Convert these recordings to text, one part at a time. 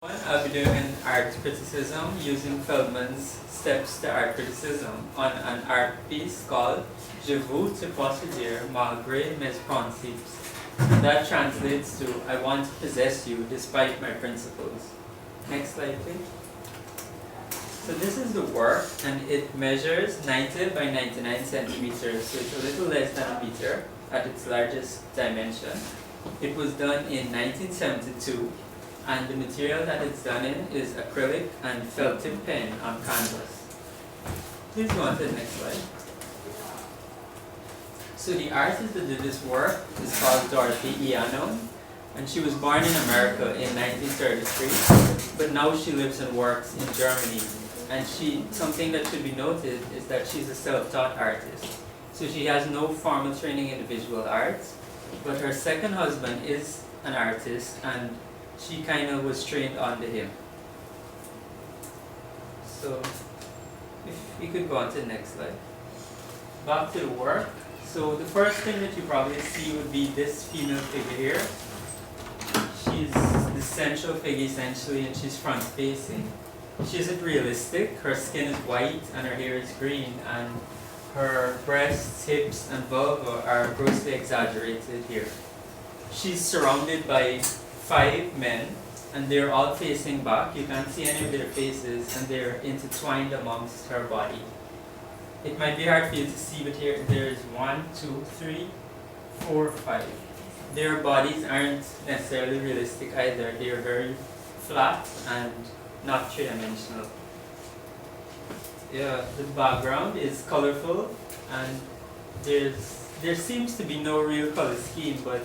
I'll be doing an art criticism using Feldman's Steps to Art Criticism on an art piece called Je vous te posséder malgré mes principes. That translates to I want to possess you despite my principles. Next slide, please. So this is the work, and it measures 90 by 99 centimeters, so it's a little less than a meter at its largest dimension. It was done in 1972, and the material that it's done in is acrylic and felt tip pen on canvas. Please go on to the next slide. So the artist that did this work is called Dorothy Ianno, and she was born in America in 1933, but now she lives and works in Germany. And something that should be noted is that she's a self-taught artist. So she has no formal training in visual arts, but her second husband is an artist, and she kind of was trained under him. So if we could go on to the next slide. Back to the work. So the first thing that you probably see would be this female figure here. She's the central figure essentially, and she's front facing. She isn't realistic. Her skin is white and her hair is green, and her breasts, hips, and vulva are grossly exaggerated here. She's surrounded by 5 men, and they're all facing back. You can't see any of their faces, and they're intertwined amongst her body. It might be hard for you to see, but here there's 1, 2, 3, 4, 5. Their bodies aren't necessarily realistic either. They're very flat and not three-dimensional. Yeah, the background is colorful, and there seems to be no real color scheme, but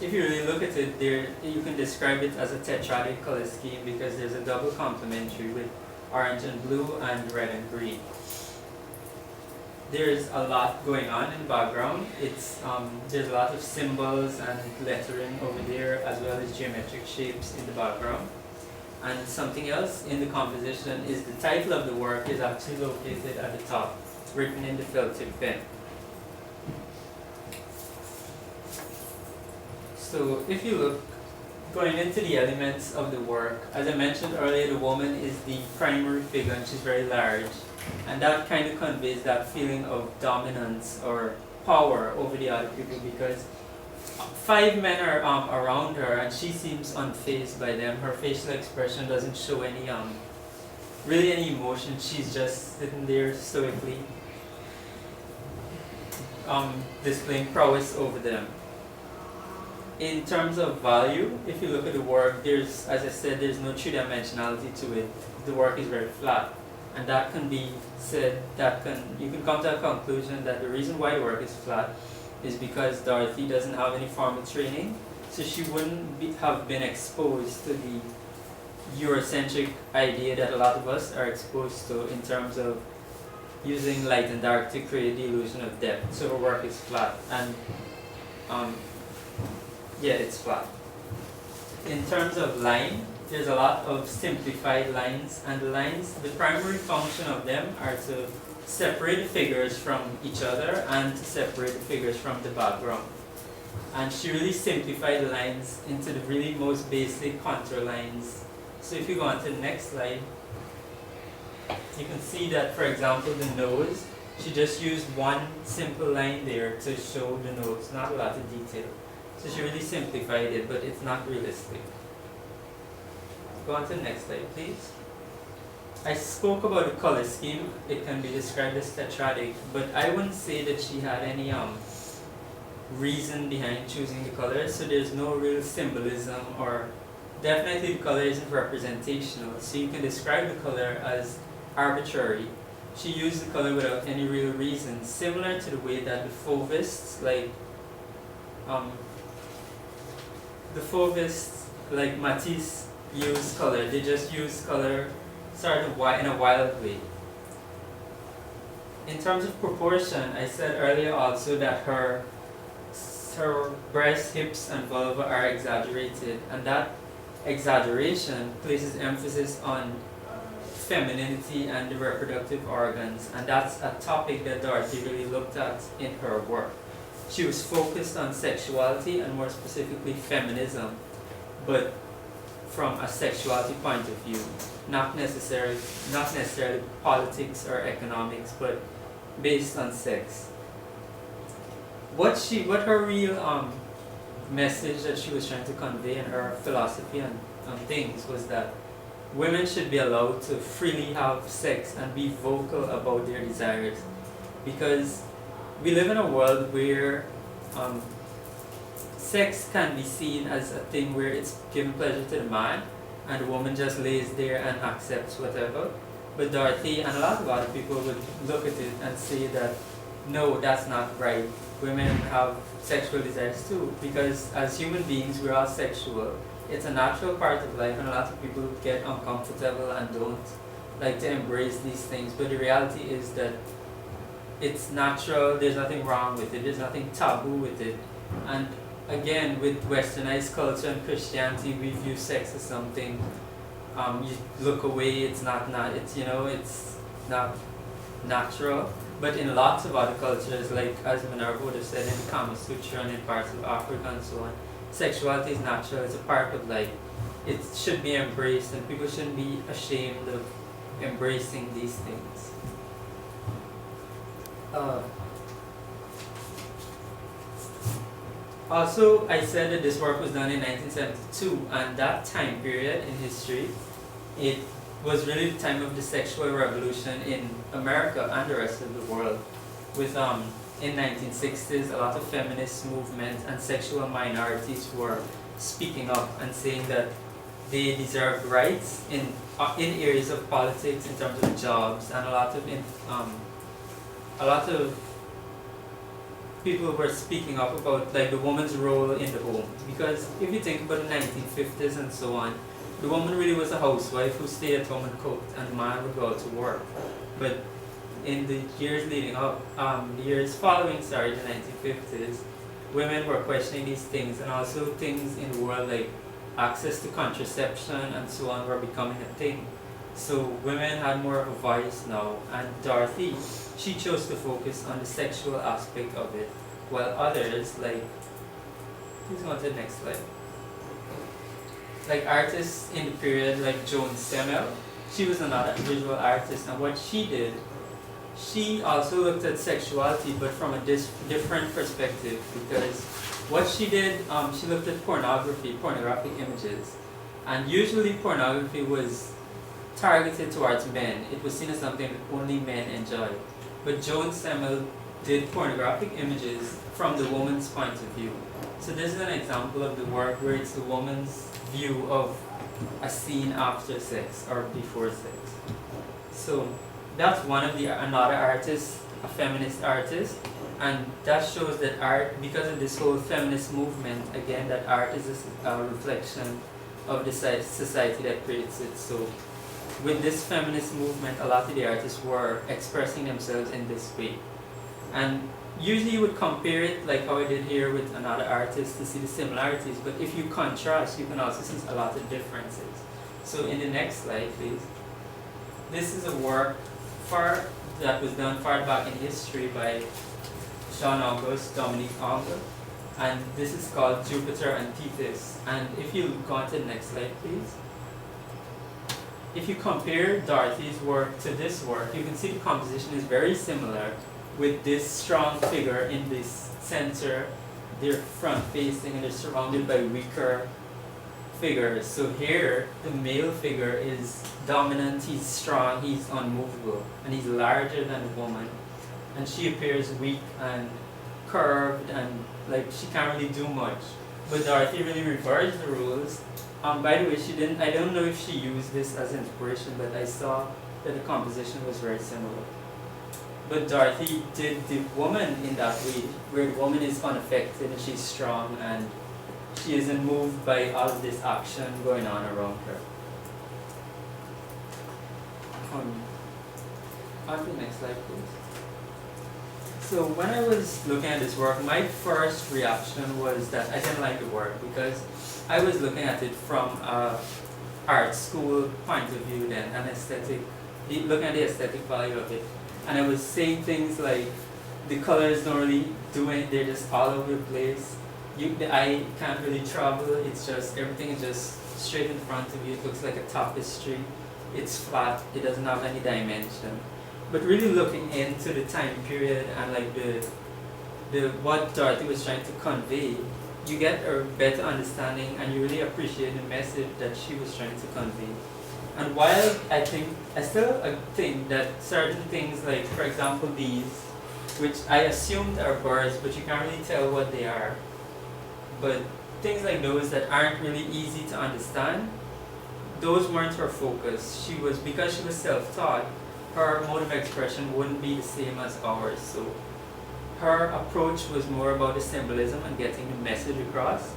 if you really look at it, you can describe it as a tetradic color scheme because there's a double complementary with orange and blue and red and green. There's a lot going on in the background. There's a lot of symbols and lettering over there, as well as geometric shapes in the background. And something else in the composition is the title of the work is actually located at the top, written in the felt tip pen. So if you look, going into the elements of the work, as I mentioned earlier, the woman is the primary figure and she's very large. And that kind of conveys that feeling of dominance or power over the other people because 5 men are around her and she seems unfazed by them. Her facial expression doesn't show any really any emotion. She's just sitting there stoically displaying prowess over them. In terms of value, if you look at the work, as I said, there's no three-dimensionality to it. The work is very flat. And that can be said, you can come to a conclusion that the reason why the work is flat is because Dorothy doesn't have any formal training, so she wouldn't have been exposed to the Eurocentric idea that a lot of us are exposed to in terms of using light and dark to create the illusion of depth. So her work is flat, and yeah, it's flat. In terms of line, there's a lot of simplified lines, and the primary function of them are to separate the figures from each other and to separate the figures from the background. And she really simplified the lines into the really most basic contour lines. So if you go on to the next slide, you can see that, for example, the nose, she just used one simple line there to show the nose, not a lot of detail. So she really simplified it, but it's not realistic. Go on to the next slide, please. I spoke about the color scheme. It can be described as tetradic, but I wouldn't say that she had any reason behind choosing the colors, so there's no real symbolism, or definitely the color isn't representational, so you can describe the color as arbitrary. She used the color without any real reason, similar to the way that the Fauvists, like Matisse, use color. They just use color sort of in a wild way. In terms of proportion, I said earlier also that her breasts, hips, and vulva are exaggerated, and that exaggeration places emphasis on femininity and the reproductive organs, and that's a topic that Dorothy really looked at in her work. She was focused on sexuality and more specifically feminism, but from a sexuality point of view, not necessarily politics or economics, but based on sex. What her real message that she was trying to convey in her philosophy on things was that women should be allowed to freely have sex and be vocal about their desires, because we live in a world where sex can be seen as a thing where it's giving pleasure to the man and the woman just lays there and accepts whatever. But Dorothy and a lot of other people would look at it and say that no, that's not right. Women have sexual desires too, because as human beings we're all sexual. It's a natural part of life, and a lot of people get uncomfortable and don't like to embrace these things. But the reality is that it's natural, there's nothing wrong with it, there's nothing taboo with it. And again, with westernized culture and Christianity, we view sex as something you look away, it's not it's not natural. But in lots of other cultures, like as Minerva would have said in the Kama Sutra and in parts of Africa and so on, sexuality is natural, it's a part of life. It should be embraced, and people shouldn't be ashamed of embracing these things. Also, I said that this work was done in 1972, and that time period in history, it was really the time of the sexual revolution in America and the rest of the world. With in 1960s, a lot of feminist movements and sexual minorities were speaking up and saying that they deserved rights in areas of politics, in terms of jobs, and a lot of people were speaking up about like the woman's role in the home. Because if you think about the 1950s and so on, the woman really was a housewife who stayed at home and cooked, and the man would go out to work. But in the years leading up, the years following, the 1950s, women were questioning these things, and also things in the world like access to contraception and so on were becoming a thing. So women had more of a voice now, and Dorothy, she chose to focus on the sexual aspect of it, while others, like, please go on to the next slide. Like artists in the period, like Joan Semmel, she was another visual artist, and what she did, she also looked at sexuality, but from a different perspective, because what she did, she looked at pornographic images, and usually pornography was targeted towards men. It was seen as something that only men enjoy. But Joan Semmel did pornographic images from the woman's point of view. So this is an example of the work where it's the woman's view of a scene after sex or before sex. So that's one of another artist, a feminist artist, and that shows that art, because of this whole feminist movement, again, that art is a reflection of the society that creates it. So with this feminist movement, a lot of the artists were expressing themselves in this way. And usually you would compare it, like how I did here, with another artist to see the similarities, but if you contrast, you can also see a lot of differences. So in the next slide, please. This is a work that was done far back in history by Jean-Auguste Dominique Ingres, and this is called Jupiter and Tethys. And if you go on to the next slide, please. If you compare Dorothy's work to this work, you can see the composition is very similar, with this strong figure in this center. They're front facing and they're surrounded by weaker figures. So here, the male figure is dominant, he's strong, he's unmovable, and he's larger than the woman. And she appears weak and curved, and like she can't really do much. But Dorothy really reversed the rules. By the way, I don't know if she used this as inspiration, but I saw that the composition was very similar. But Dorothy did the woman in that way, where the woman is unaffected and she's strong and she isn't moved by all of this action going on around her. On to the next slide, please. So when I was looking at this work, my first reaction was that I didn't like the work, because I was looking at it from an art school point of view then, an aesthetic, looking at the aesthetic value of it. And I was saying things like, the colors don't really do anything, they're just all over the place. The eye can't really travel, it's just, everything is just straight in front of you. It looks like a tapestry. It's flat. It doesn't have any dimension. But really looking into the time period and like the what Dorothy was trying to convey, you get a better understanding and you really appreciate the message that she was trying to convey. And while I still think that certain things, like for example these, which I assumed are birds, but you can't really tell what they are. But things like those that aren't really easy to understand, those weren't her focus. Because she was self-taught, her mode of expression wouldn't be the same as ours. So her approach was more about the symbolism and getting the message across.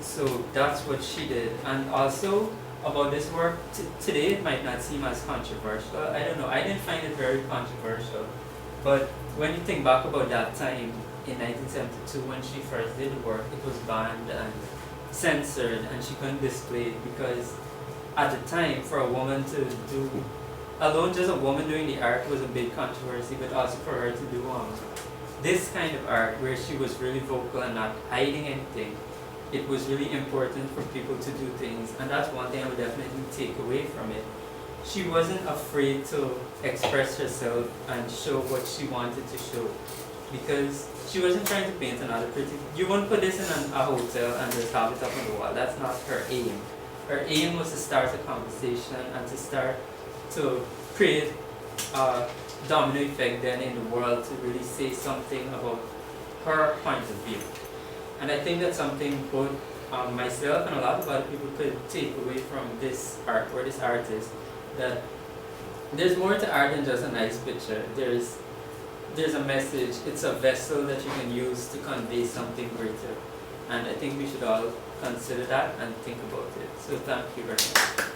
So that's what she did. And also about this work, today it might not seem as controversial. I don't know, I didn't find it very controversial. But when you think back about that time in 1972 when she first did the work, it was banned and censored and she couldn't display it because at the time for a woman to do, alone just a woman doing the art was a big controversy, but also for her to do this kind of art where she was really vocal and not hiding anything. It was really important for people to do things, and that's one thing I would definitely take away from it. She wasn't afraid to express herself and show what she wanted to show, because she wasn't trying to paint another pretty. You won't put this in a hotel and just have it up on the wall. That's not her aim. Her aim was to start a conversation and to start to create a domino effect then in the world to really say something about her point of view. And I think that's something both myself and a lot of other people could take away from this art or this artist, that there's more to art than just a nice picture. There's a message. It's a vessel that you can use to convey something greater. And I think we should all consider that and think about it. So thank you very much.